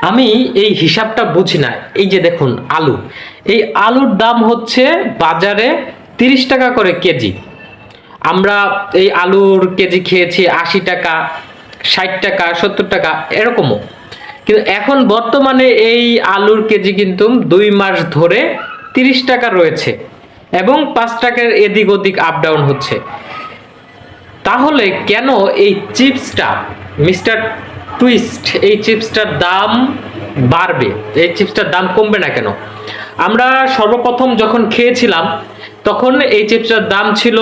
আমি এই হিসাবটা বুঝি না। এই যে দেখুন আলু, এই আলুর দাম হচ্ছে বাজারে 30 টাকা করে কেজি। আমরা এই আলুর কেজি খেয়েছি 80 টাকা, 60 টাকা, 70 টাকা এরকমও। কিন্তু এখন বর্তমানে এই আলুর কেজি কিন্তু 2 মাস ধরে 30 টাকা রয়েছে এবং 5 টাকার এদিক ওদিক আপ ডাউন হচ্ছে। তাহলে কেন এই চিপসটা, মিস্টার টুইস্ট, এই চিপসটার দাম বাড়বে? এই চিপসটার দাম কমবে না কেন? আমরা সর্বপ্রথম যখন খেয়েছিলাম তখন এই চিপসটার দাম ছিল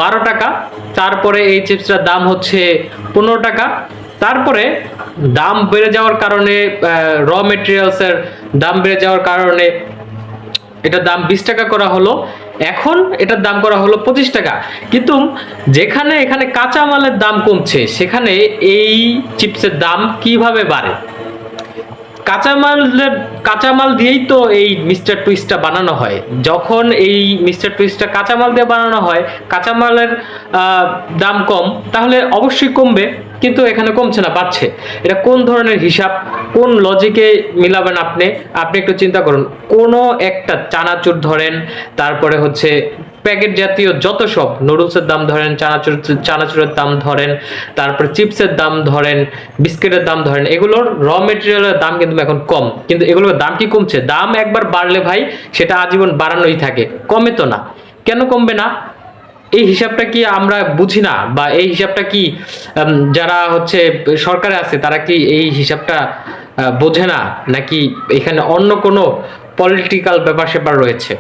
12 টাকা, তারপরে এই চিপসটার দাম হচ্ছে 15 টাকা, তারপরে দাম বেড়ে যাওয়ার কারণে র মেটেরিয়ালসের দাম বেড়ে যাওয়ার কারণে এটার দাম 20 টাকা করা হলো, এখন এটার দাম করা হলো 25 টাকা। কিন্তু যেখানে এখানে কাঁচামালের দাম কমছে সেখানে এই চিপসের দাম কিভাবে বাড়ে? কাঁচামাল দিয়েই তো এই মিস্টার টুইস্টটা বানানো হয়। যখন এই মিস্টার টুইস্টটা কাঁচামাল দিয়ে বানানো হয়, কাঁচামালের দাম কম, তাহলে অবশ্যই কমবে। কিন্তু এখানে কমছে না, বাড়ছে। এটা কোন ধরনের হিসাব, কোন লজিকে মিলাবেন আপনি? আপনি একটু চিন্তা করুন। কোনো একটা চানাচুর ধরেন, তারপরে হচ্ছে প্যাকেট জাতীয় যত সব নুডলসের দাম ধরেন, চানাচুরের দাম ধরেন, তারপরে চিপসের দাম ধরেন, বিস্কিটের দাম ধরেন, এগুলোর র মেটেরিয়ালের দাম কিন্তু এখন কম। কিন্তু এগুলোর দাম কি কমছে? দাম একবার বাড়লে ভাই সেটা আজীবন বাড়ানোই থাকে, কমে তো না। কেন কমবে না? এই হিসাবটা কি আমরা বুঝি না? বা এই হিসাবটা কি যারা হচ্ছে সরকারে আছে তারা কি এই হিসাবটা বোঝে না? নাকি এখানে অন্য কোনো পলিটিক্যাল ব্যাপার স্যাপার রয়েছে?